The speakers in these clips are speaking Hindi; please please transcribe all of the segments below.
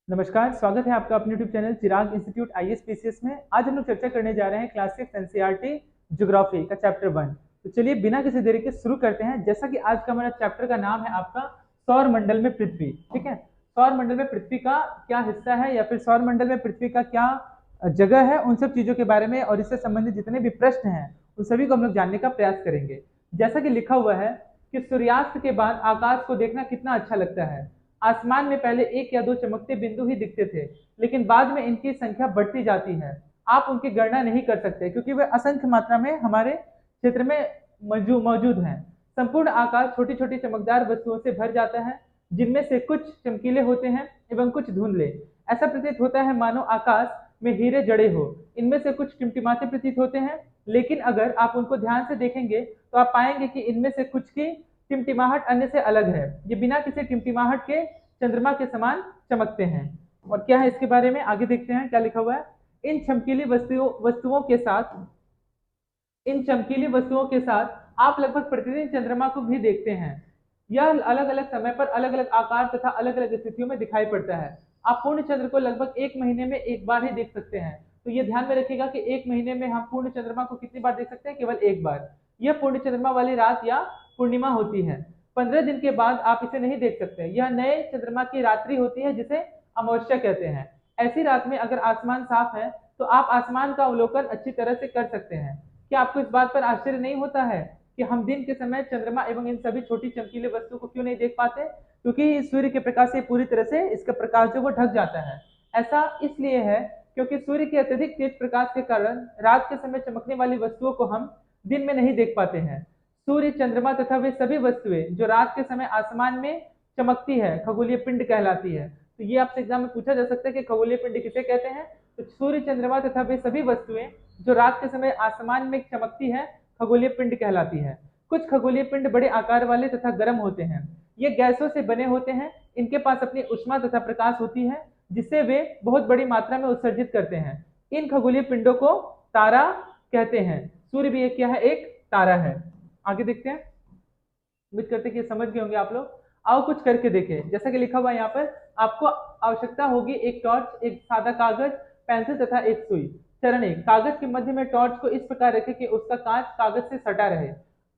नमस्कार, स्वागत है आपका अपने यूट्यूब चैनल चिराग इंस्टीट्यूट आईएएस पीसीएस में। आज हम लोग चर्चा करने जा रहे हैं क्लास 6 एनसीईआरटी ज्योग्राफी का चैप्टर 1। तो चलिए बिना किसी देरी के शुरू करते हैं। जैसा कि आज का हमारा चैप्टर का नाम है आपका सौर मंडल में पृथ्वी। ठीक है, सौर मंडल में पृथ्वी का क्या हिस्सा है या फिर सौर मंडल में पृथ्वी का क्या जगह है, उन सब चीजों के बारे में और इससे संबंधित जितने भी प्रश्न हैं उन सभी को हम लोग जानने का प्रयास करेंगे। जैसा कि लिखा हुआ है कि सूर्यास्त के बाद आकाश को देखना कितना अच्छा लगता है। आसमान में पहले एक या दो चमकते बिंदु ही दिखते थे, लेकिन बाद में इनकी संख्या बढ़ती जाती है। आप उनकी गणना नहीं कर सकते क्योंकि वे असंख्य मात्रा में हमारे क्षेत्र में मौजूद हैं। संपूर्ण आकाश छोटी छोटी चमकदार वस्तुओं से भर जाता है, जिनमें से कुछ चमकीले होते हैं एवं कुछ धुंधले। ऐसा प्रतीत होता है मानो आकाश में हीरे जड़े हो। इनमें से कुछ टिमटिमाते प्रतीत होते हैं, लेकिन अगर आप उनको ध्यान से देखेंगे तो आप पाएंगे कि इनमें से कुछ की टिमटिमाहट अन्य से अलग है। ये बिना किसी टिमटिमाहट के चंद्रमा के समान चमकते हैं। और क्या है इसके बारे में आगे देखते हैं क्या लिखा हुआ है। इन चमकीली वस्तुओं के साथ आप लगभग प्रतिदिन चंद्रमा को भी देखते हैं। यह अलग अलग समय पर अलग अलग आकार तथा अलग अलग स्थितियों में दिखाई पड़ता है। आप पूर्ण चंद्र को लगभग एक महीने में एक बार ही देख सकते हैं। तो ये ध्यान में रखिएगा कि एक महीने में हम पूर्ण चंद्रमा को कितनी बार देख सकते हैं? केवल एक बार। यह पूर्ण चंद्रमा वाली रात या पूर्णिमा होती है। 15 दिन के बाद आप इसे नहीं देख सकते। यह नए चंद्रमा की रात्रि होती है जिसे अमावस्या कहते हैं। ऐसी रात में अगर आसमान साफ है तो आप आसमान का अवलोकन अच्छी तरह से कर सकते हैं। क्या आपको इस बात पर आश्चर्य नहीं होता है कि हम दिन के समय चंद्रमा एवं इन सभी छोटी चमकीले वस्तु को क्यों नहीं देख पाते? क्योंकि सूर्य के प्रकाश से पूरी तरह से इसका प्रकाश जो वो ढक जाता है। ऐसा इसलिए है क्योंकि सूर्य के अत्यधिक तेज प्रकाश के कारण रात के समय चमकने वाली वस्तुओं को हम दिन में नहीं देख पाते हैं। सूर्य, चंद्रमा तथा वे सभी वस्तुएं जो रात के समय आसमान में चमकती है खगोलीय पिंड कहलाती है। तो ये आपसे एग्जाम में पूछा जा सकता है कि खगोलीय पिंड किसे कहते हैं? तो सूर्य, चंद्रमा तथा वे सभी वस्तुएं जो रात के समय आसमान में चमकती है खगोलीय पिंड कहलाती है। कुछ खगोलीय पिंड बड़े आकार वाले तथा गर्म होते हैं। ये गैसों से बने होते हैं। इनके पास अपनी ऊष्मा तथा प्रकाश होती है जिससे वे बहुत बड़ी मात्रा में उत्सर्जित करते हैं। इन खगोलीय पिंडों को तारा कहते हैं। सूर्य भी एक क्या है? एक तारा है। आगे देखते हैं। उम्मीद करते हैं कि समझ गए होंगे आप लोग। आओ कुछ करके देखें। जैसा कि लिखा हुआ है यहाँ पर, आपको आवश्यकता होगी एक टॉर्च, एक सादा कागज, पेंसिल तथा एक सुई। चरण 1, कागज के मध्य में टॉर्च को इस प्रकार रखें कि उसका कांच कागज से सटा रहे।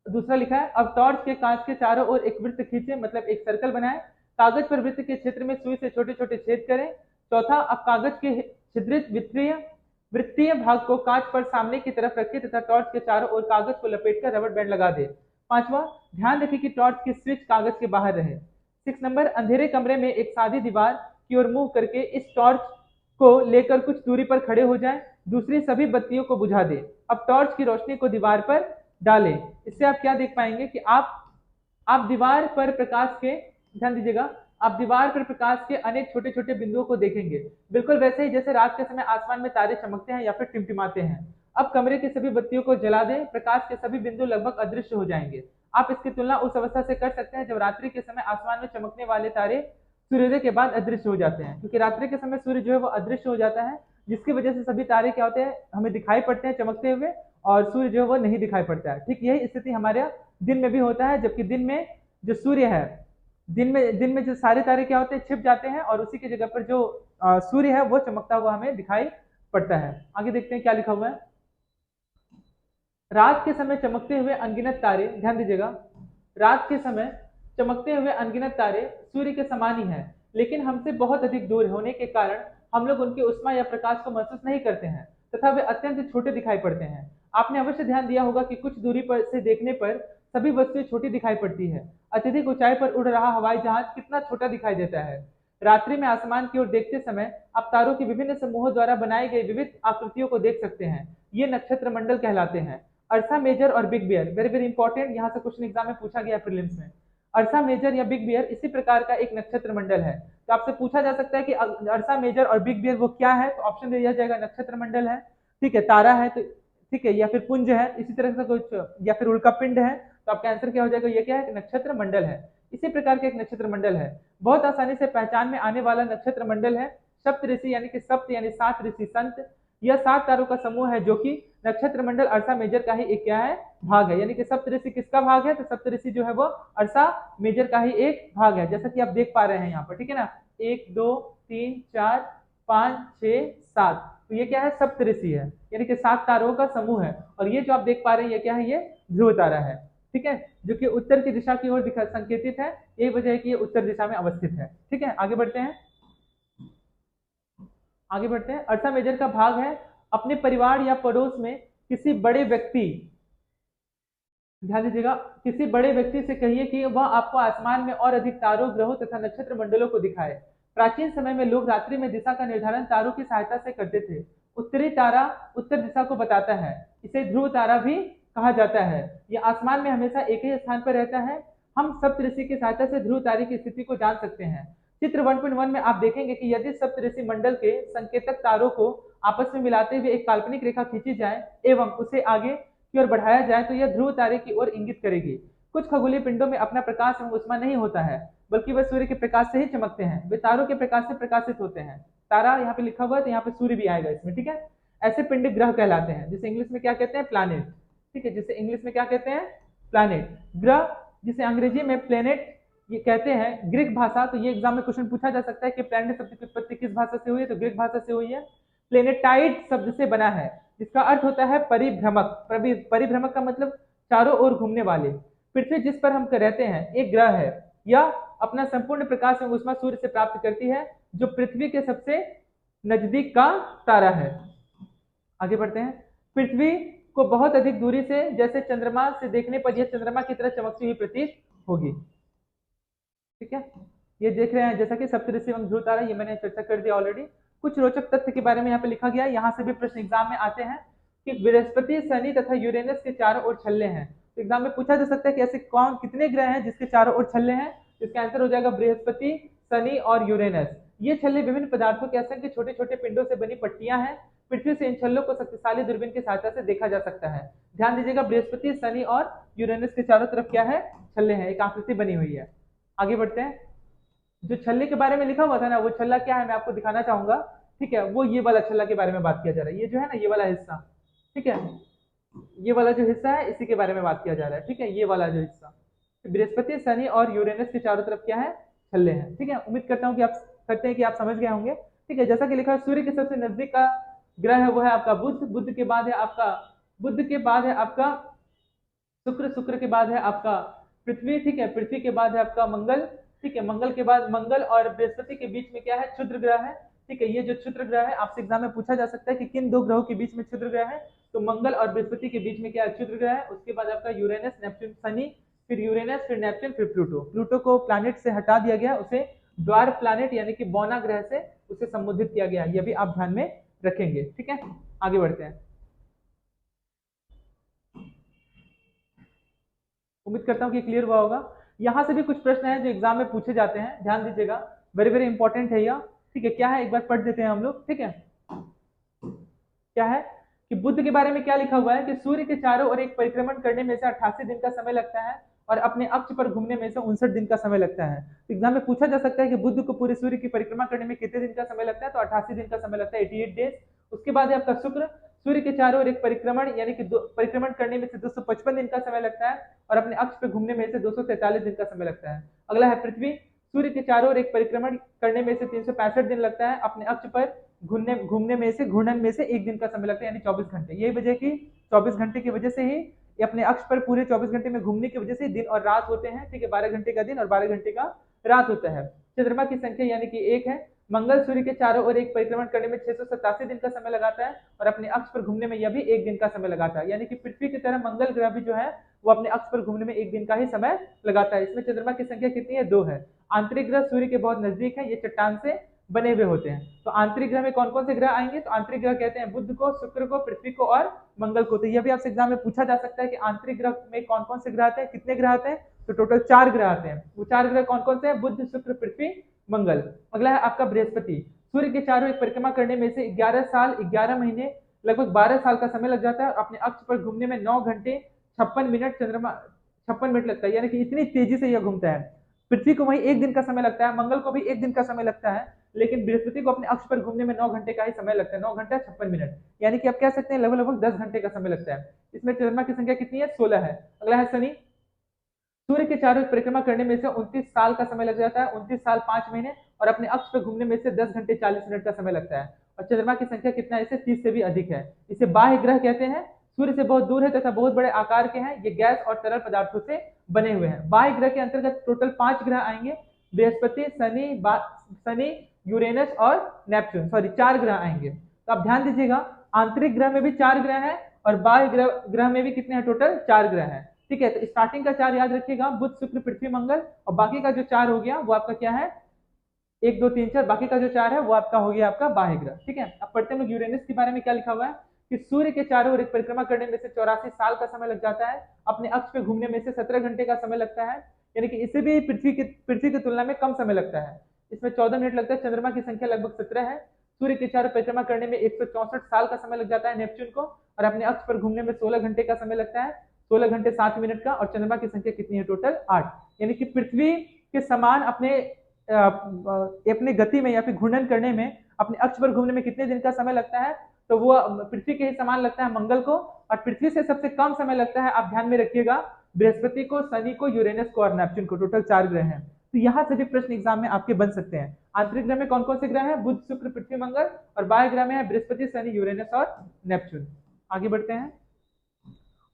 दूसरा लिखा है, अब टॉर्च के कांच के चारों ओर एक वृत्त खींचे, मतलब एक सर्कल बनाए। कागज पर वृत्त के क्षेत्र में सुई से छोटे छोटे छेद करें। चौथा, अब कागज के छिद्रित वृत्तीय भाग को कांच पर सामने की तरफ रखें तथा टॉर्च के चारों ओर कागज को लपेटकर रबर बैंड लगा दे। पांचवा, ध्यान रखें कि टॉर्च की स्विच कागज के बाहर रहे। 6 नंबर, अंधेरे कमरे में एक सादी दीवार की ओर मुंह करके इस टॉर्च को लेकर कुछ दूरी पर खड़े हो जाएं। दूसरी सभी बत्तियों को बुझा दें। अब टॉर्च की रोशनी को दीवार पर डालें। इससे आप क्या देख पाएंगे कि आप दीवार पर प्रकाश के, ध्यान दीजिएगा, आप दीवार पर प्रकाश के अनेक छोटे छोटे बिंदुओं को देखेंगे, बिल्कुल वैसे ही जैसे रात के समय आसमान में तारे चमकते हैं या फिर टिमटिमाते हैं। अब कमरे की सभी बत्तियों को जला दें। प्रकाश के सभी बिंदु लगभग अदृश्य हो जाएंगे। आप इसकी तुलना उस अवस्था से कर सकते हैं जब रात्रि के समय आसमान में चमकने वाले तारे सूर्योदय के बाद अदृश्य हो जाते हैं, क्योंकि रात्रि के समय सूर्य जो है वो अदृश्य हो जाता है, जिसकी वजह से सभी तारे क्या होते हैं? हमें दिखाई पड़ते हैं चमकते हुए, और सूर्य जो है वो नहीं दिखाई पड़ता है। ठीक यही स्थिति हमारे दिन में भी होता है, जबकि दिन में जो सूर्य है, दिन में जो सारे तारे क्या होते हैं? छिप जाते हैं, और उसी की जगह पर जो सूर्य है वो चमकता हुआ हमें दिखाई पड़ता है। आगे देखते हैं क्या लिखा हुआ है। रात के समय चमकते हुए अनगिनत तारे, ध्यान दीजिएगा, रात के समय चमकते हुए अनगिनत तारे सूर्य के समान ही हैं, लेकिन हमसे बहुत अधिक दूर होने के कारण हम लोग उनकी उष्मा या प्रकाश को महसूस नहीं करते हैं तथा वे अत्यंत छोटे दिखाई पड़ते हैं। आपने अवश्य ध्यान दिया होगा कि कुछ दूरी पर से देखने पर सभी वस्तुएं छोटी दिखाई पड़ती है। अत्यधिक ऊंचाई पर उड़ रहा हवाई जहाज कितना छोटा दिखाई देता है। रात्रि में आसमान की ओर देखते समय आप तारों के विभिन्न समूहों द्वारा बनाई गई विविध आकृतियों को देख सकते हैं। ये नक्षत्र मंडल कहलाते हैं। अर्सा मेजर और big bear, very very important, यहाँ से क्वेश्चन एग्जाम में पूछा गया प्रीलिम्स में। अर्सा मेजर या बिग बियर इसी प्रकार का एक नक्षत्र मंडल है। तो आपसे पूछा जा सकता है कि अर्सा मेजर और बिग बियर वो क्या है? तो ऑप्शन दिया जाएगा नक्षत्र मंडल है, ठीक है, तारा है, तो ठीक है, या फिर पुंज है, इसी तरह से कुछ, या फिर उल्का पिंड है। तो आपका आंसर क्या हो जाएगा? ये क्या है? नक्षत्र मंडल है। इसी प्रकार का एक नक्षत्र मंडल है। बहुत आसानी से पहचान में आने वाला नक्षत्र मंडल है सप्त ऋषि, यानी कि सप्त यानी 7 ऋषि संत। यह 7 तारों का समूह है जो कि नक्षत्र मंडल अर्सा मेजर का ही एक क्या है? भाग है। यानी कि सप्तऋषि किसका भाग है? तो सप्तऋषि जो है वो अर्सा मेजर का ही एक भाग है, जैसा कि आप देख पा रहे हैं यहाँ पर, ठीक है ना। 1 2 3 4 5 6 7। तो ये क्या है, सप्तऋषि है, यानी कि 7 तारों का समूह है। और ये जो आप देख पा रहे हैं ये क्या है, ये ध्रुव तारा है। ठीक है, जो कि उत्तर की दिशा की ओर दिखा संकेतित है। यही वजह है कि ये उत्तर दिशा में अवस्थित है। ठीक है, आगे बढ़ते हैं। आगे बढ़ते हैं। अर्सा मेजर का भाग है, अपने परिवार या पड़ोस में किसी बड़े व्यक्ति, ध्यान दीजिएगा, किसी बड़े व्यक्ति से कहिए कि वह आपको आसमान में और अधिक तारों, ग्रहों तथा नक्षत्र मंडलों को दिखाए। प्राचीन समय में लोग रात्रि में दिशा का निर्धारण तारों की सहायता से करते थे। उत्तरी तारा उत्तर दिशा को बताता है, इसे ध्रुव तारा भी कहा जाता है। यह आसमान में हमेशा एक ही स्थान पर रहता है। हम सप्तऋषि की सहायता से ध्रुव तारे की स्थिति को जान सकते हैं। चित्र 1.1 में आप देखेंगे कि यदि सप्तऋषि मंडल के संकेतक तारों को आपस में मिलाते हुए एक काल्पनिक रेखा खींची जाए एवं उसे आगे की ओर बढ़ाया जाए तो यह ध्रुव तारे की ओर इंगित करेगी। कुछ खगोलीय पिंडों में अपना प्रकाश एवं उष्मा नहीं होता है, बल्कि वह सूर्य के प्रकाश से ही चमकते हैं। वे तारों के प्रकाश से प्रकाशित होते हैं। तारा यहाँ पे लिखा हुआ है तो यहाँ पे सूर्य भी आएगा इसमें। ठीक है, ऐसे पिंड ग्रह कहलाते हैं, जिसे इंग्लिश में क्या कहते हैं, प्लैनेट। ठीक है, जिसे इंग्लिश में क्या कहते हैं, प्लैनेट। ग्रह जिसे अंग्रेजी में प्लेनेट ये कहते हैं, ग्रीक भाषा, तो ये एग्जाम में क्वेश्चन पूछा जा सकता है कि प्लैनेट शब्द की उत्पत्ति किस भाषा से हुई है, तो ग्रीक भाषा से हुई है। प्लेनेटाइड शब्द से बना है, जिसका अर्थ होता है परिभ्रमक। परिभ्रमक का मतलब चारों ओर घूमने वाले। पृथ्वी जिस पर हम रहते हैं एक ग्रह है। यह अपना संपूर्ण प्रकाश एवं ऊष्मा सूर्य से प्राप्त करती है, जो पृथ्वी के सबसे नजदीक का तारा है। आगे बढ़ते हैं। पृथ्वी को बहुत अधिक दूरी से, जैसे चंद्रमा से देखने पर यह चंद्रमा की तरह चमकती हुई प्रतीत होगी। ठीक है, ये देख रहे हैं जैसा कि सप्तऋषि एवं ध्रुव तारा, ये मैंने चर्चा कर दिया ऑलरेडी। कुछ रोचक तथ्य के बारे में यहाँ पे लिखा गया है, यहाँ से भी प्रश्न एग्जाम में आते हैं कि बृहस्पति, शनि तथा यूरेनस के चारों ओर छल्ले हैं। तो एग्जाम में पूछा जा सकता है कि ऐसे कौन कितने ग्रह हैं जिसके चारों ओर छल्ले हैं। इसका आंसर हो जाएगा बृहस्पति, शनि और यूरेनस। ये छल्ले विभिन्न पदार्थों के असंख्य छोटे छोटे पिंडों से बनी पट्टियां हैं। पृथ्वी से इन छल्लों को शक्तिशाली दूरबीन की सहायता से देखा जा सकता है। ध्यान दीजिएगा, बृहस्पति, शनि और यूरेनस के चारों तरफ क्या है, छल्ले हैं, एक आकृति बनी हुई है। आगे बढ़ते हैं। जो छल्ले के बारे में लिखा हुआ था ना, वो छल्ला क्या है मैं आपको दिखाना चाहूंगा। ठीक है, वो ये वाला छल्ला के बारे में बात किया जा रहा है। ये जो है ना, ये वाला हिस्सा, ठीक है, ये वाला जो हिस्सा है इसी के बारे में बात किया जा रहा है। ठीक है, ये वाला जो हिस्सा, बृहस्पति, शनि और यूरेनस के चारों तरफ क्या है, छल्ले हैं। ठीक है, उम्मीद करता हूँ कि आप समझ गए होंगे। ठीक है, जैसा कि लिखा है, सूर्य के सबसे नजदीक का ग्रह है वो है आपका बुध। बुध के बाद है आपका शुक्र। शुक्र के बाद है आपका पृथ्वी। ठीक है, पृथ्वी के बाद है आपका मंगल। ठीक है, मंगल के बाद मंगल और बृहस्पति के बीच में क्या है, क्षुद्र ग्रह है। ठीक है, ये जो क्षुद्र ग्रह है आपसे एग्जाम में पूछा जा सकता है कि किन दो ग्रहों के बीच में क्षुद्र ग्रह है, तो मंगल और बृहस्पति के बीच में क्या है, क्षुद्र ग्रह है। उसके बाद आपका यूरेनस, नेपच्यून, शनि, फिर यूरेनस, फिर नेपच्यून, फिर प्लूटो। प्लूटो को प्लैनेट से हटा दिया गया, उसे ड्वार्फ प्लैनेट यानी कि बौना ग्रह से उसे संबोधित किया गया। यह भी आप ध्यान में रखेंगे। ठीक है, आगे बढ़ते हैं। उम्मीद करता हूँ कि क्लियर हुआ होगा। यहाँ से भी कुछ प्रश्न हैं जो एग्जाम में पूछे जाते हैं, ध्यान दीजिएगा, वेरी वेरी इंपॉर्टेंट है यह। ठीक है, क्या है एक बार पढ़ देते हैं हम लोग। ठीक है, क्या है कि बुध के बारे में क्या लिखा हुआ है कि सूर्य के चारों ओर एक परिक्रमण करने में से 88 दिन का समय लगता है और अपने अक्ष पर घूमने में से 59 दिन का समय लगता है। तो एग्जाम में पूछा जा सकता है कि बुध को पूरे सूर्य की परिक्रमा करने में कितने दिन का समय लगता है, तो 88 दिन का समय लगता है, 88 डेज। उसके बाद है आपका शुक्र, सूर्य के चारों ओर एक परिक्रमण यानी कि परिक्रमण करने में से 255 दिन का समय लगता है और अपने अक्ष पर घूमने में से 243 दिन का समय लगता है। अगला है पृथ्वी, सूर्य के चारों ओर एक परिक्रमण करने में से 365 दिन लगता है, अपने अक्ष पर घूमने में से घूर्णन में से 1 दिन का समय लगता है, यानी 24 घंटे। यही वजह की 24 घंटे की वजह से ही ये अपने अक्ष पर पूरे 24 घंटे में घूमने की वजह से दिन और रात होते हैं। ठीक है, 12 घंटे का दिन और 12 घंटे का रात होता है। चंद्रमा की संख्या यानी कि 1 है। मंगल सूर्य के चारों ओर एक परिक्रमण करने में 687 दिन का समय लगाता है और अपने अक्ष पर घूमने में यह भी 1 दिन का समय लगाता है, यानी कि पृथ्वी की तरह मंगल ग्रह भी जो है वो अपने अक्ष पर घूमने में 1 दिन का ही समय लगाता है। इसमें चंद्रमा की संख्या कितनी है, 2 है। आंतरिक ग्रह सूर्य के बहुत नजदीक है, ये चट्टान से बने हुए होते हैं। तो आंतरिक ग्रह में कौन कौन से ग्रह आएंगे, तो आंतरिक ग्रह कहते हैं बुध को, शुक्र को, पृथ्वी को और मंगल को। तो यह भी आपसे एग्जाम में पूछा जा सकता है कि आंतरिक ग्रह में कौन कौन से ग्रह आते हैं, कितने ग्रह आते हैं, तो टोटल 4 ग्रह आते हैं। वो 4 ग्रह कौन कौन से हैं, बुध, शुक्र, पृथ्वी, मंगल। अगला है आपका बृहस्पति, सूर्य के चारों एक परिक्रमा करने में से 11 साल 11 महीने लगभग 12 साल का समय लग जाता है और अपने अक्ष पर घूमने में 9 घंटे 56 मिनट 56 मिनट लगता है, यानी कि इतनी तेजी से यह घूमता है। पृथ्वी को वही 1 दिन का समय लगता है, मंगल को भी 1 दिन का समय लगता है, लेकिन बृहस्पति को अपने अक्ष पर घूमने में 9 घंटे का ही समय लगता है, 9 घंटा 56 मिनट, यानी कि आप कह सकते हैं लगभग 10 घंटे का समय लगता है। इसमें चंद्रमा की संख्या कितनी है, 16 है। अगला है शनि, सूर्य के चारों परिक्रमा करने में से 29 साल का समय लग जाता है, 29 साल 5 महीने और अपने अक्ष पर घूमने में इसे 10 घंटे 40 मिनट का समय लगता है। और चंद्रमा की संख्या कितना है, इसे 30 से भी अधिक है। इसे बाह्य ग्रह कहते हैं, सूर्य से बहुत दूर है तथा बहुत बड़े आकार के हैं। ये गैस और तरल पदार्थों से बने हुए हैं। बाह्य ग्रह के अंतर्गत टोटल 5 ग्रह आएंगे, बृहस्पति, शनि, यूरेनस और नेपच्यून, सॉरी 4 ग्रह आएंगे। तो आप ध्यान दीजिएगा, आंतरिक ग्रह में भी 4 ग्रह हैं और बाह्य ग्रह में भी कितने हैं, टोटल 4 ग्रह हैं। ठीक है, तो स्टार्टिंग का 4 याद रखिएगा, बुध, शुक्र, पृथ्वी, मंगल, और बाकी का जो 4 हो गया वो आपका क्या है, 1 2 3 4, बाकी का जो 4 है वो आपका हो गया आपका बाह्य ग्रह। ठीक है, अब पढ़ते हैं लोग यूरेनस के बारे में क्या लिखा हुआ है कि सूर्य के चारों ओर एक परिक्रमा करने में से 84 साल का समय लग जाता है। अपने अक्ष पे घूमने में से 17 घंटे का समय लगता है, यानी कि इसे भी पृथ्वी की तुलना में कम समय लगता है। इसमें 14 मिनट लगता है। चंद्रमा की संख्या लगभग 17 है। सूर्य के चारों परिक्रमा करने में 164 साल का समय लग जाता है नेपच्यून को, और अपने अक्ष पर घूमने में 16 घंटे का समय लगता है, 16 घंटे 7 मिनट का। और चंद्रमा की संख्या कितनी है, टोटल 8, यानी कि पृथ्वी के समान अपने गति में या फिर घूर्णन करने में, अपने अक्ष पर घूमने में कितने दिन का समय लगता है, तो वो पृथ्वी के ही समान लगता है मंगल को। और पृथ्वी से सबसे कम समय लगता है, आप ध्यान में रखिएगा, बृहस्पति को, शनि को, यूरेनस को और नेपच्यून को। टोटल 4 ग्रह हैं। तो यहाँ से भी प्रश्न एग्जाम में आपके बन सकते हैं। आंतरिक ग्रह में कौन कौन से ग्रह हैं, बुध, शुक्र, पृथ्वी, मंगल, और बाह्य ग्रह में है बृहस्पति, शनि, यूरेनस और नेपच्यून। आगे बढ़ते हैं।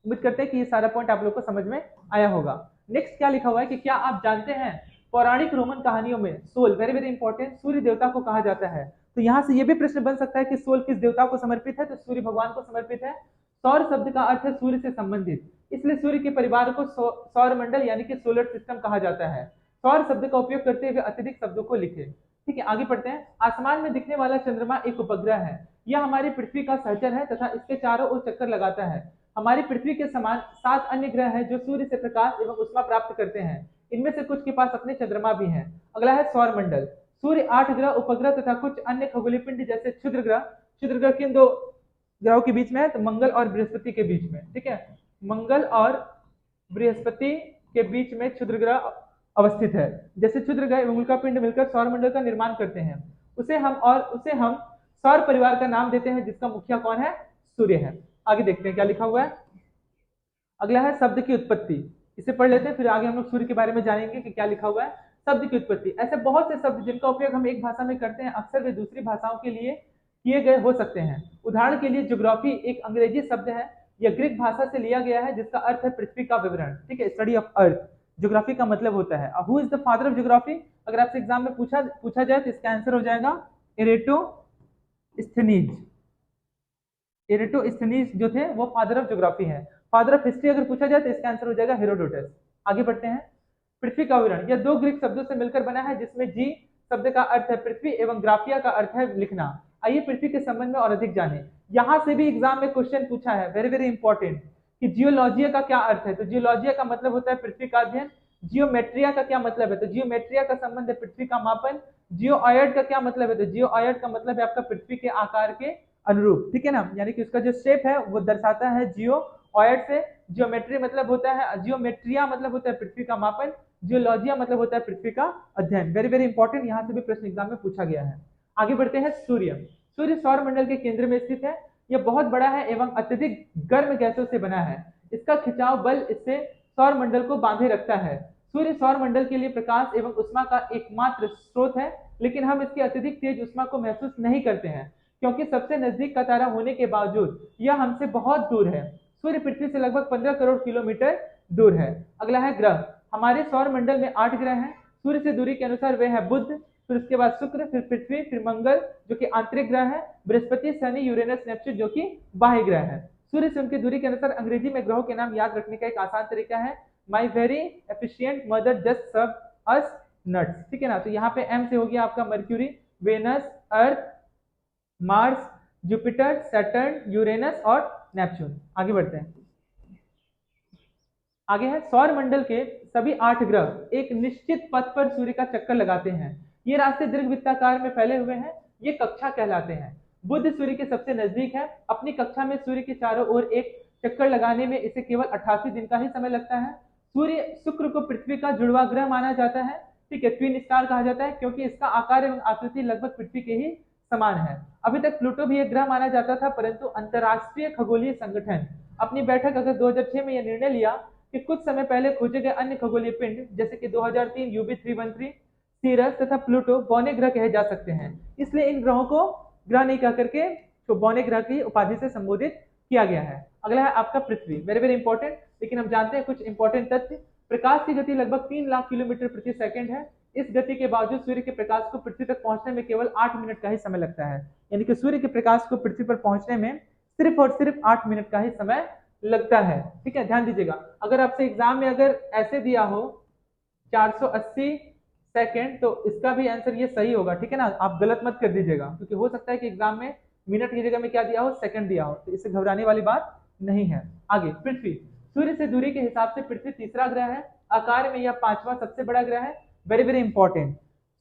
उम्मीद करते हैं कि ये सारा पॉइंट आप लोग को समझ में आया होगा। नेक्स्ट क्या लिखा हुआ है कि क्या आप जानते हैं पौराणिक रोमन कहानियों में सोल, वेरी वेरी इंपॉर्टेंट, सूर्य देवता को कहा जाता है। तो यहाँ से ये भी प्रश्न बन सकता है कि सोल किस देवता को समर्पित है, तो सूर्य भगवान को समर्पित है। सौर शब्द का अर्थ है सूर्य से संबंधित, इसलिए सूर्य के परिवार को सौर मंडल यानी कि सोलर सिस्टम कहा जाता है। सौर शब्द का उपयोग करते हुए अत्यधिक शब्दों को लिखे। ठीक है, आगे पढ़ते हैं। आसमान में दिखने वाला चंद्रमा एक उपग्रह है। यह हमारी पृथ्वी का सहचर है तथा इसके चारों ओर चक्कर लगाता है। हमारी पृथ्वी के समान 7 अन्य ग्रह हैं जो सूर्य से प्रकाश एवं ऊष्मा प्राप्त करते हैं। इनमें से कुछ के पास अपने चंद्रमा भी हैं। अगला है सौर मंडल। सूर्य, 8 ग्रह, उपग्रह तथा कुछ अन्य खगोलीय पिंड जैसे क्षुद्र ग्रह किन 2 ग्रहों के बीच में है, तो मंगल और बृहस्पति के बीच में। ठीक है, मंगल और बृहस्पति के बीच में क्षुद्र ग्रह अवस्थित है। जैसे क्षुद्र ग्रह एवं उल्का पिंड मिलकर सौर मंडल का निर्माण करते हैं। उसे हम सौर परिवार का नाम देते हैं, जिसका मुखिया कौन है, सूर्य है। आगे देखते हैं क्या लिखा हुआ है। अगला है शब्द की उत्पत्ति। इसे पढ़ लेते हैं, फिर आगे हम लोग सूर्य के बारे में जानेंगे कि क्या लिखा हुआ है। शब्द की उत्पत्ति, ऐसे बहुत से शब्द जिनका उपयोग हम एक भाषा में करते हैं, अक्सर वे दूसरी भाषाओं के लिए किए गए हो सकते हैं। उदाहरण के लिए ज्योग्राफी एक अंग्रेजी शब्द है। यह ग्रीक भाषा से लिया गया है, जिसका अर्थ है पृथ्वी का विवरण। ठीक है, स्टडी ऑफ अर्थ ज्योग्राफी का मतलब होता है। Who is the father of geography, अगर आपसे एग्जाम में पूछा जाए तो इसका आंसर हो जाएगा एरेटोस्थेनीज। एरेटोस्थेनीज जो थे वो फादर ऑफ ज्योग्राफी है। फादर ऑफ हिस्ट्री अगर पूछा जाए तो इसका आंसर हो जाएगा हेरोडोटस। आगे बढ़ते हैं। पृथ्वी का विवरण, यह 2 ग्रीक शब्दों से मिलकर बना है, जिसमें जी शब्द का अर्थ है पृथ्वी एवं ग्राफिया का अर्थ है लिखना। आइए पृथ्वी के संबंध में और अधिक जाने। यहाँ से भी एग्जाम में क्वेश्चन पूछा है, वेरी वेरी इंपॉर्टेंट, कि जियोलॉजिया का क्या अर्थ है, तो जियोलॉजिया का मतलब होता है पृथ्वी का अध्ययन। जियोमेट्रिया का क्या मतलब है, तो जियोमेट्रिया का संबंध है पृथ्वी का मापन। जियोआयड का क्या मतलब है, तो जियोआयड का मतलब है आपका पृथ्वी के आकार के अनुरूप। ठीक है ना, यानी कि उसका जो शेप है वो दर्शाता है जियोआयड से। जियोमेट्री मतलब होता है, जियोमेट्रिया मतलब होता है पृथ्वी का मापन। जियोलॉजिया मतलब होता है पृथ्वी का अध्ययन। वेरी वेरी इंपॉर्टेंट, यहाँ से भी प्रश्न एग्जाम में पूछा गया है। आगे बढ़ते हैं। सूर्य, सूर्य सौर मंडल के केंद्र में स्थित है। यह बहुत बड़ा है एवं अत्यधिक गर्म गैसों से बना है। इसका खिंचाव बल इससे सौर मंडल को बांधे रखता है। सूर्य सौर मंडल के लिए प्रकाश एवं ऊष्मा का एकमात्र स्रोत है, लेकिन हम इसकी अत्यधिक तेज ऊष्मा को महसूस नहीं करते हैं, क्योंकि सबसे नजदीक का तारा होने के बावजूद यह हमसे बहुत दूर है। सूर्य पृथ्वी से लगभग 15 करोड़ किलोमीटर दूर है। अगला है ग्रह। हमारे सौर मंडल में 8 ग्रह हैं। सूर्य से दूरी के अनुसार वे है बुध, फिर उसके बाद शुक्र, फिर पृथ्वी, फिर मंगल जो कि आंतरिक ग्रह है, बृहस्पति, शनि, यूरेनस, नेपच्यून जो कि बाह्य ग्रह है। सूर्य से उनकी दूरी के अनुसार अंग्रेजी में ग्रहों के नाम याद रखने का एक आसान तरीका है, my very efficient mother just serve us nuts. ठीक है ना, तो यहाँ पे एम से हो गया आपका मर्क्यूरी, वेनस, अर्थ, मार्स, जुपिटर, सैटर्न, यूरेनस और नेपच्यून। आगे बढ़ते हैं। आगे है सौर मंडल के सभी 8 ग्रह एक निश्चित पथ पर सूर्य का चक्कर लगाते हैं। ये रास्ते दीर्घवृत्ताकार में फैले हुए हैं, ये कक्षा कहलाते हैं। बुध सूर्य के सबसे नजदीक है। अपनी कक्षा में सूर्य के चारों ओर एक चक्कर लगाने में इसे केवल 88 दिन का ही समय लगता है। सूर्य शुक्र को पृथ्वी का जुड़वा ग्रह माना जाता है। ठीक है, ट्विन स्टार कहा जाता है, क्योंकि इसका आकार एवं आकृति लगभग पृथ्वी के ही समान है। अभी तक प्लूटो भी एक ग्रह माना जाता था, परंतु अंतरराष्ट्रीय खगोलीय संगठन अपनी बैठक अगर 2006 में यह निर्णय लिया कि कुछ समय पहले खोजे गए अन्य खगोलीय पिंड जैसे कि 2003 UB 313, सीरस तथा प्लूटो बौने ग्रह कहे जा सकते हैं। इसलिए इन ग्रहों को ग्रह नहीं कह करके तो बौने ग्रह की उपाधि से संबोधित किया गया है। अगला है आपका पृथ्वी, वेरी वेरी इंपॉर्टेंट। लेकिन हम जानते हैं कुछ इंपॉर्टेंट तथ्य। प्रकाश की गति लगभग 3 लाख किलोमीटर प्रति सेकंड है। इस गति के बावजूद सूर्य के प्रकाश को पृथ्वी तक पहुंचने में केवल 8 मिनट का ही समय लगता है। यानी कि सूर्य के प्रकाश को पृथ्वी पर पहुंचने में सिर्फ और सिर्फ 8 मिनट का ही समय लगता है। ठीक है, ध्यान दीजिएगा। अगर आपसे एग्जाम में अगर ऐसे दिया हो 480 सेकेंड, तो इसका भी आंसर ये सही होगा। ठीक है ना, आप गलत मत कर दीजिएगा, क्योंकि हो सकता है कि एग्जाम में मिनट की जगह में क्या दिया हो, सेकंड दिया हो। तो इससे घबराने वाली बात नहीं है। आगे, पृथ्वी। सूर्य से दूरी के हिसाब से पृथ्वी तीसरा ग्रह है। आकार में यह पांचवा सबसे बड़ा ग्रह है। Very very important.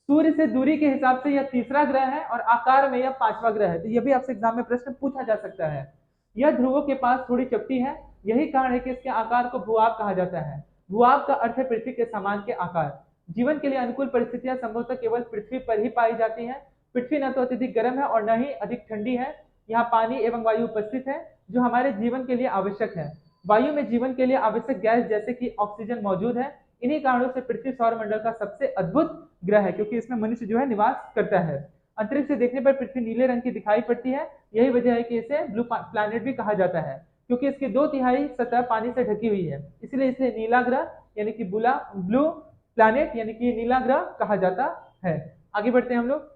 सूर्य से दूरी के हिसाब से यह तीसरा ग्रह है और आकार में यह पांचवा ग्रह है। तो यह भी आपसे एग्जाम में प्रश्न पूछा जा सकता है। यह ध्रुवों के पास थोड़ी चपटी है। यही कारण है कि इसके आकार को भूआब कहा जाता है। भूआब का अर्थ है पृथ्वी के समान के आकार। जीवन के लिए अनुकूल परिस्थितियां संभवतः केवल पृथ्वी पर ही पाई जाती हैं। पृथ्वी न तो अत्यधिक गर्म है और न ही अधिक ठंडी है। यहाँ पानी एवं वायु उपस्थित है जो हमारे जीवन के लिए आवश्यक है। वायु में जीवन के लिए आवश्यक गैस जैसे कि ऑक्सीजन मौजूद है। इन्हीं कारणों से पृथ्वी सौरमंडल का सबसे अद्भुत ग्रह है, क्योंकि इसमें मनुष्य जो है निवास करता है। अंतरिक्ष से देखने पर पृथ्वी नीले रंग की दिखाई पड़ती है। यही वजह है कि इसे ब्लू प्लैनेट भी कहा जाता है, क्योंकि इसकी 2/3 सतह पानी से ढकी हुई है। इसलिए इसे नीला ग्रह यानी कि ब्लू प्लैनेट यानी कि नीला ग्रह कहा जाता है। आगे बढ़ते हैं हम लोग।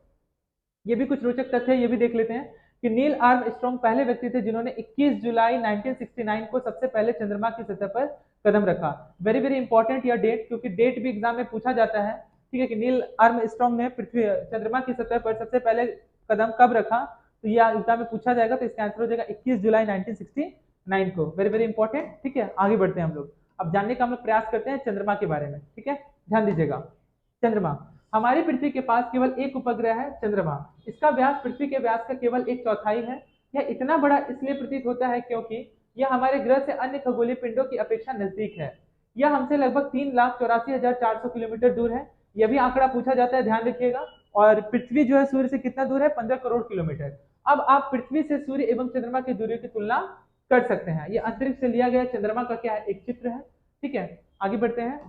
ये भी कुछ रोचक तथ्य है, ये भी देख लेते हैं कि नील आर्मस्ट्रांग पहले व्यक्ति थे जिन्होंने 21 जुलाई 1969 को सबसे पहले चंद्रमा की सतह पर कदम रखा। वेरी वेरी इंपॉर्टेंट यह डेट, क्योंकि डेट भी एग्जाम में पूछा जाता है। ठीक है, कि नील आर्मस्ट्रांग ने पृथ्वी चंद्रमा की सतह पर सबसे पहले कदम कब रखा, तो यह एग्जाम में पूछा जाएगा। तो इसका आंसर हो जाएगा 21 जुलाई 1969 को। Very very important. ठीक है, आगे बढ़ते हैं हम लोग। अब जानने का हम लोग प्रयास करते हैं चंद्रमा के बारे में। ठीक है, ध्यान दीजिएगा। चंद्रमा, हमारी पृथ्वी के पास केवल एक उपग्रह है, चंद्रमा। इसका व्यास पृथ्वी के व्यास का केवल 1/4 है। यह इतना बड़ा इसलिए प्रतीत होता है क्योंकि यह हमारे ग्रह से अन्य खगोलीय पिंडों की अपेक्षा नजदीक है। यह हमसे लगभग 3,84,400 किलोमीटर दूर है। यह भी आंकड़ा पूछा जाता है, ध्यान रखिएगा। और पृथ्वी जो है सूर्य से कितना दूर है, 15 करोड़ किलोमीटर। अब आप पृथ्वी से सूर्य एवं चंद्रमा की दूरी की तुलना कर सकते हैं। यह अंतरिक्ष से लिया गया चंद्रमा का क्या है, एक चित्र है। ठीक है, आगे बढ़ते हैं।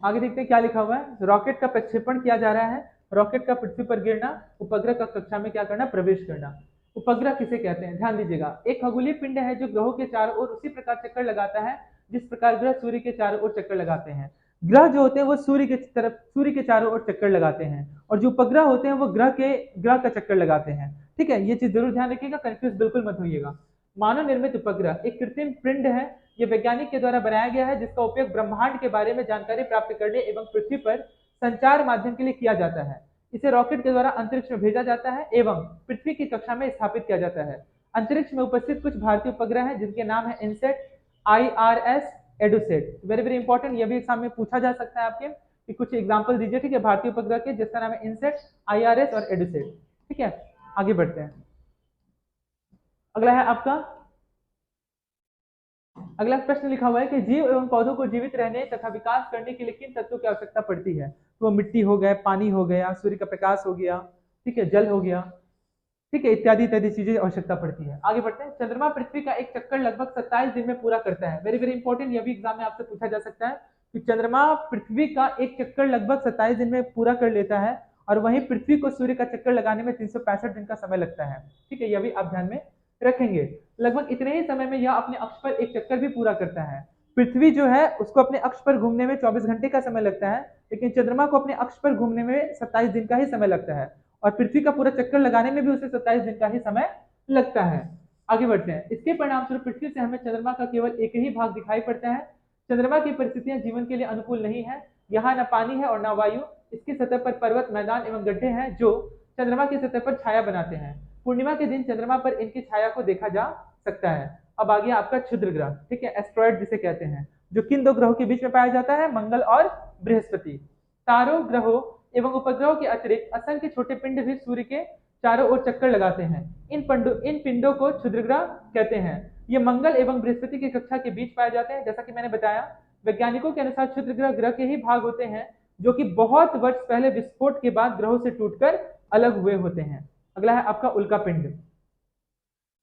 आगे देखते हैं क्या लिखा हुआ है। रॉकेट का प्रक्षेपण किया जा रहा है। रॉकेट का पृथ्वी पर गिरना, उपग्रह का कक्षा में क्या करना, प्रवेश करना। उपग्रह किसे कहते हैं, ध्यान दीजिएगा। एक खगोलीय पिंड है जो ग्रहों के चारों ओर उसी प्रकार चक्कर लगाता है जिस प्रकार ग्रह सूर्य के चारों ओर चक्कर लगाते हैं। ग्रह जो होते हैं वो सूर्य के चारों ओर चक्कर लगाते हैं, और जो उपग्रह होते हैं वो ग्रह का चक्कर लगाते हैं। ठीक है, ये चीज जरूर ध्यान रखिएगा, कंफ्यूज बिल्कुल मत होइएगा। मानव निर्मित उपग्रह एक कृत्रिम पिंड है। यह वैज्ञानिक के द्वारा बनाया गया है जिसका उपयोग ब्रह्मांड के बारे में जानकारी प्राप्त करने एवं पृथ्वी पर संचार माध्यम के लिए किया जाता है। इसे रॉकेट के द्वारा अंतरिक्ष में भेजा जाता है एवं पृथ्वी की कक्षा में स्थापित किया जाता है। अंतरिक्ष में उपस्थित कुछ भारतीय उपग्रह हैं जिनके नाम है INSAT, IRS, EDUSAT. Very very important, यह भी एग्जाम में पूछा जा सकता है आपके कि कुछ एग्जाम्पल दीजिए। ठीक है, भारतीय उपग्रह के जिसका नाम है इनसेट, IRS और एडुसेट। ठीक है, आगे बढ़ते हैं। अगला है आपका, अगला प्रश्न लिखा हुआ है कि जीव एवं पौधों को जीवित रहने तथा विकास करने के लिए किन तत्वों की आवश्यकता पड़ती है। तो वो मिट्टी हो गया, पानी हो गया, सूर्य का प्रकाश हो गया, ठीक है, जल हो गया, ठीक है, इत्यादि इत्यादि चीजें आवश्यकता पड़ती है। आगे बढ़ते हैं। चंद्रमा पृथ्वी का एक चक्कर लगभग 27 दिन में पूरा करता है। वेरी वेरी इंपॉर्टेंट, यह भी एग्जाम में आपसे पूछा जा सकता है कि चंद्रमा पृथ्वी का एक चक्कर लगभग 27 दिन में पूरा कर लेता है, और वहीं पृथ्वी को सूर्य का चक्कर लगाने में 365 दिन का समय लगता है। ठीक है, यह भी आप ध्यान में रखेंगे। लगभग इतने ही समय में यह अपने अक्ष पर एक चक्कर भी पूरा करता है। पृथ्वी जो है उसको अपने अक्ष पर घूमने में 24 घंटे का समय लगता है, लेकिन चंद्रमा को अपने अक्ष पर घूमने में 27 दिन का ही समय लगता है, और पृथ्वी का पूरा चक्कर लगाने में भी उसे 27 दिन का ही समय लगता है। आगे बढ़ते हैं। इसके परिणाम स्वरूप पृथ्वी से हमें चंद्रमा का केवल एक ही भाग दिखाई पड़ता है। चंद्रमा की परिस्थितियां जीवन के लिए अनुकूल नहीं है। यहाँ न पानी है और न वायु। इसकी सतह पर पर्वत, मैदान एवं गड्ढे हैं जो चंद्रमा की सतह पर छाया बनाते हैं। पूर्णिमा के दिन चंद्रमा पर इनकी छाया को देखा जा सकता है। अब आ गया आपका क्षुद्र ग्रह, ठीक है, एस्ट्रॉयड जिसे कहते हैं, जो किन दो ग्रहों के बीच में पाया जाता है, मंगल और बृहस्पति। तारों, ग्रहों एवं उपग्रहों के अतिरिक्त असंख्य छोटे पिंड भी सूर्य के चारों ओर चक्कर लगाते हैं। इन पिंडों को क्षुद्र ग्रह कहते हैं। ये मंगल एवं बृहस्पति की कक्षा के बीच पाए जाते हैं। जैसा कि मैंने बताया, वैज्ञानिकों के अनुसार क्षुद्र ग्रह ग्रह के ही भाग होते हैं जो कि बहुत वर्ष पहले विस्फोट के बाद ग्रहों से टूटकर अलग हुए होते हैं। अगला है आपका उल्का पिंड।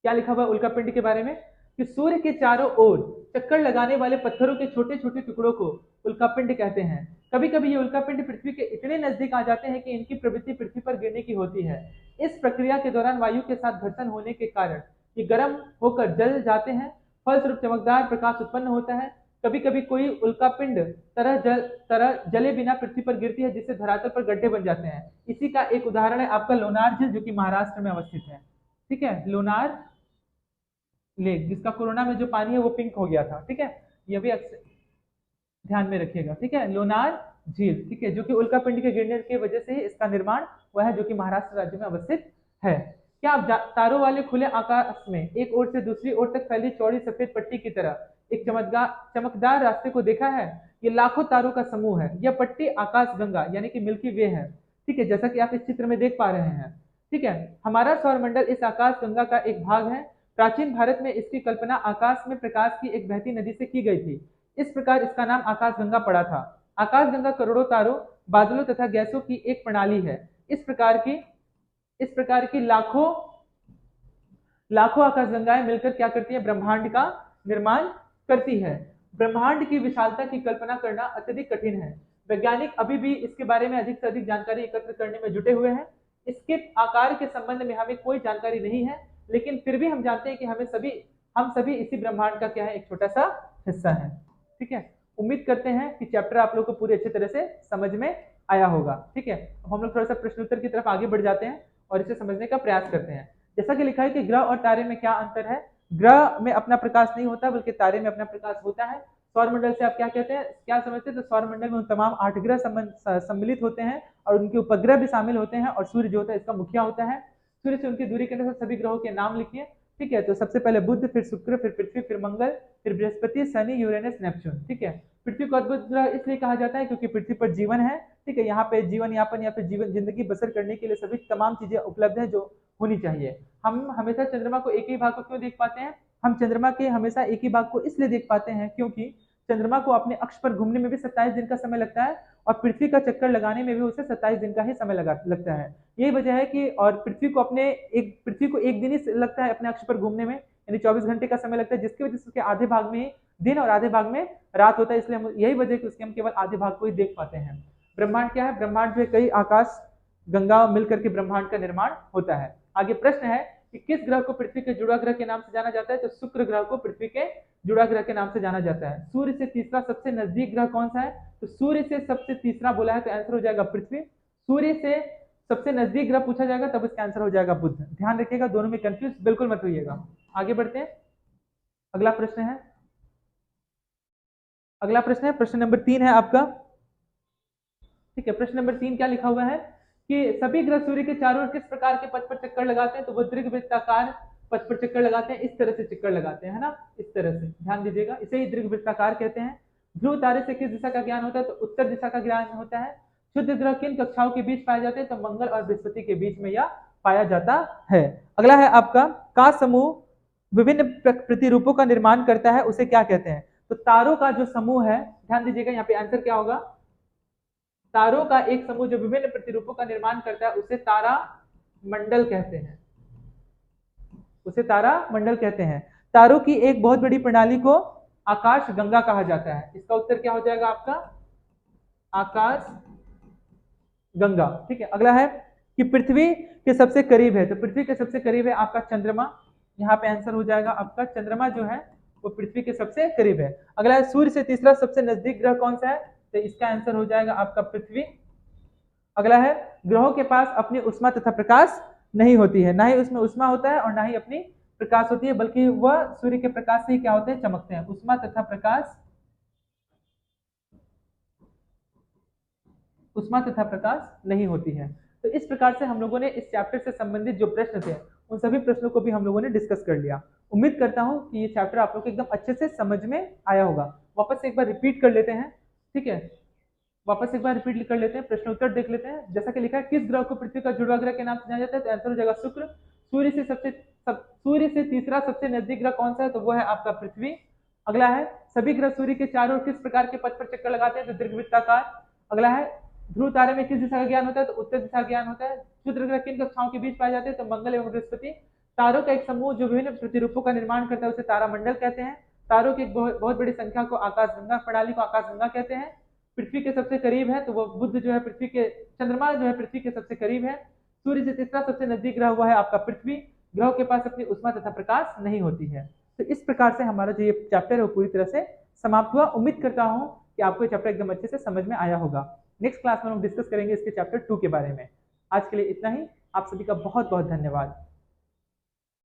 क्या लिखा हुआ है उल्का पिंड के बारे में। कि सूर्य के चारों ओर चक्कर लगाने वाले पत्थरों के छोटे छोटे टुकड़ों को उल्कापिंड कहते हैं। कभी कभी ये उल्कापिंड पृथ्वी के इतने नजदीक आ जाते हैं कि इनकी प्रवृत्ति पृथ्वी पर गिरने की होती है। इस प्रक्रिया के दौरान वायु के साथ घर्षण होने के कारण ये गर्म होकर जल जाते हैं, फलस्वरूप चमकदार प्रकाश उत्पन्न होता है। कभी कभी कोई उल्कापिंड तरह जले बिना पृथ्वी पर गिरती है, जिससे धरातल पर गड्ढे बन जाते हैं। इसी का एक उदाहरण है आपका लोनार झील, जो कि महाराष्ट्र में अवस्थित है। ठीक है, लोनार लेक, जिसका कोरोना में जो पानी है वो पिंक हो गया था। ठीक है, ये भी ध्यान में रखिएगा। ठीक है, लोनार झील, ठीक है, जो कि उल्कापिंड के गिरने की वजह से ही इसका निर्माण हुआ है, जो कि महाराष्ट्र राज्य में अवस्थित है। क्या आप तारों वाले खुले आकाश में एक ओर से दूसरी ओर तक फैली चौड़ी सफेद पट्टी की तरह एक चमकदार रास्ते को देखा है? ये लाखों तारों का समूह है। यह पट्टी आकाश गंगा यानी कि मिल्की वे है। ठीक है, जैसा कि आप इस चित्र में देख पा रहे हैं। ठीक है, हमारा सौरमंडल इस आकाश गंगा का एक भाग है। प्राचीन भारत में इसकी कल्पना आकाश में प्रकाश की एक बहती नदी से की गई थी। इस प्रकार इसका नाम आकाश गंगा पड़ा था। आकाश गंगा करोड़ों तारों, बादलों तथा गैसों की एक प्रणाली है। इस प्रकार की लाखों आकाश गंगाएं मिलकर क्या करती है? ब्रह्मांड का निर्माण करती है। ब्रह्मांड की विशालता की कल्पना करना अत्यधिक कठिन है। वैज्ञानिक अभी भी इसके बारे में अधिक से अधिक जानकारी एकत्र करने में जुटे हुए हैं। इसके आकार के संबंध में हमें कोई जानकारी नहीं है, लेकिन फिर भी हम जानते हैं कि हम सभी इसी ब्रह्मांड का क्या है? एक छोटा सा हिस्सा है। ठीक है, उम्मीद करते हैं कि चैप्टर आप लोग को पूरी अच्छी तरह से समझ में आया होगा। ठीक है, हम लोग थोड़ा सा प्रश्नोत्तर की तरफ आगे बढ़ जाते हैं और इसे समझने का प्रयास करते हैं। जैसा कि लिखा है कि ग्रह और तारे में क्या अंतर है? ग्रह में अपना प्रकाश नहीं होता, बल्कि तारे में अपना प्रकाश होता है। सौरमंडल से आप क्या कहते हैं, क्या समझते हैं? तो सौरमंडल में तमाम 8 ग्रह सम्मिलित होते हैं और उनके उपग्रह भी शामिल होते हैं, और सूर्य जो होता है इसका मुखिया होता है। सूर्य से उनकी दूरी के अनुसार सभी ग्रहों के नाम लिखिए। ठीक है, तो सबसे पहले बुध, फिर शुक्र, फिर पृथ्वी, फिर मंगल, फिर बृहस्पति, शनि, यूरेनस, नेपच्यून। ठीक है, पृथ्वी को अद्भुत ग्रह इसलिए कहा जाता है क्योंकि पृथ्वी पर जीवन है। ठीक है, यहाँ पे जीवन यापन या फिर जीवन जिंदगी बसर करने के लिए सभी तमाम चीजें उपलब्ध है जो होनी चाहिए। हम हमेशा चंद्रमा को एक ही भाग को क्यों देख पाते हैं? हम चंद्रमा के हमेशा एक ही भाग को इसलिए देख पाते हैं क्योंकि चंद्रमा को अपने अक्ष पर घूमने में भी 27 दिन का समय लगता है, और पृथ्वी का चक्कर लगाने में भी उसे 27 दिन का ही समय लगता है। यही वजह है कि और पृथ्वी को एक दिन ही लगता है अपने अक्ष पर घूमने में, यानी 24 घंटे का समय लगता है, जिसकी वजह से उसके आधे भाग में दिन और आधे भाग में रात होता है। इसलिए यही वजह है कि उसके हम केवल आधे भाग को ही देख पाते हैं। ब्रह्मांड क्या है? ब्रह्मांड जो कई आकाश गंगा मिलकर के ब्रह्मांड का निर्माण होता है। आगे प्रश्न है कि किस ग्रह को पृथ्वी के जुड़ा ग्रह के नाम से जाना जाता है? तो शुक्र ग्रह को पृथ्वी के जुड़ा ग्रह के नाम से जाना जाता है। सूर्य से तीसरा सबसे नजदीक ग्रह कौन सा है? तो सूर्य से सबसे तीसरा बोला है तो आंसर हो जाएगा पृथ्वी। सूर्य से सबसे नजदीक ग्रह पूछा जाएगा तब इसका आंसर हो जाएगा बुध। ध्यान रखिएगा, दोनों में कंफ्यूज बिल्कुल मत होइएगा। आगे बढ़ते हैं, अगला प्रश्न है प्रश्न नंबर 3 है आपका। ठीक है, प्रश्न नंबर 3 क्या लिखा हुआ है कि सभी ग्रह सूर्य के चारों ओर किस प्रकार के पथ पर चक्कर लगाते हैं? तो वो दीर्घवृत्ताकार पथ पर चक्कर लगाते हैं, इस तरह से चक्कर लगाते हैं, है ना, इस तरह से। ध्यान दीजिएगा, इसे ही दीर्घवृत्ताकार कहते हैं। ध्रुव तारे से किस दिशा का ज्ञान होता है? तो उत्तर दिशा का ज्ञान होता है। शुद्ध ग्रह किन कक्षाओं के बीच पाए जाते हैं? तो मंगल और बृहस्पति के बीच में यह पाया जाता है। अगला है आपका, का समूह विभिन्न प्रतिरूपों का निर्माण करता है, उसे क्या कहते हैं? तो तारों का जो समूह है, ध्यान दीजिएगा, यहाँ पे आंसर क्या होगा? तारों का एक समूह जो विभिन्न प्रतिरूपों का निर्माण करता है उसे तारा मंडल कहते हैं। उसे तारा मंडल कहते हैं। तारों की एक बहुत बड़ी प्रणाली को आकाश गंगा कहा जाता है। इसका उत्तर क्या हो जाएगा आपका? आकाश गंगा। ठीक है, अगला है कि पृथ्वी के सबसे करीब है, तो पृथ्वी के सबसे करीब है आपका चंद्रमा। यहाँ पे आंसर हो जाएगा आपका चंद्रमा जो है वो पृथ्वी के सबसे करीब है। अगला है सूर्य से तीसरा सबसे नजदीक ग्रह कौन सा है? तो इसका आंसर हो जाएगा आपका पृथ्वी। अगला है, ग्रहों के पास अपनी उष्मा तथा प्रकाश नहीं होती है, ना ही उसमें उष्मा होता है और ना ही अपनी प्रकाश होती है, बल्कि वह सूर्य के प्रकाश से ही क्या होते हैं? चमकते हैं। उष्मा तथा प्रकाश नहीं होती है। तो इस प्रकार से हम लोगों ने इस चैप्टर से संबंधित जो प्रश्न थे उन सभी प्रश्नों को भी हम लोगों ने डिस्कस कर लिया। उम्मीद करता हूं कि ये चैप्टर आप लोग को एकदम अच्छे से समझ में आया होगा। वापस से एक बार रिपीट कर लेते हैं। ठीक है, वापस एक बार रिपीट कर लेते हैं, प्रश्न उत्तर देख लेते हैं। जैसा कि लिखा है, किस ग्रह को पृथ्वी का जुड़वा ग्रह के नाम से जाना जाता है? तो आंसर हो जाएगा शुक्र। सूर्य से तीसरा सबसे नजदीक ग्रह कौन सा है? तो वो है आपका पृथ्वी। अगला है, सभी ग्रह सूर्य के चारों ओर किस प्रकार के पथ पर चक्कर लगाते हैं? तो दीर्घवृत्ताकार। अगला है, ध्रुव तारे में किस दिशा का ज्ञान होता है? तो उत्तर दिशा ज्ञान होता है। क्षुद्र ग्रह किन कक्षाओं के बीच पाए जाते हैं? तो मंगल एवं बृहस्पति। तारों का एक समूह जो विभिन्न प्रतिरूपों का निर्माण करता है उसे तारामंडल कहते हैं। तारों की एक बहुत बड़ी संख्या को आकाशगंगा प्रणाली को आकाशगंगा कहते हैं। पृथ्वी के सबसे करीब है तो वो बुध जो है पृथ्वी के, चंद्रमा जो है पृथ्वी के सबसे करीब है। सूर्य से तीसरा सबसे नजदीक ग्रह हुआ है आपका पृथ्वी। ग्रहों के पास अपनी उष्मा तथा प्रकाश नहीं होती है। तो इस प्रकार से हमारा जो ये चैप्टर है वो पूरी तरह से समाप्त हुआ। उम्मीद करता हूँ कि आपको ये चैप्टर एकदम अच्छे से समझ में आया होगा। नेक्स्ट क्लास में हम डिस्कस करेंगे इसके चैप्टर 2 के बारे में। आज के लिए इतना ही। आप सभी का बहुत बहुत धन्यवाद।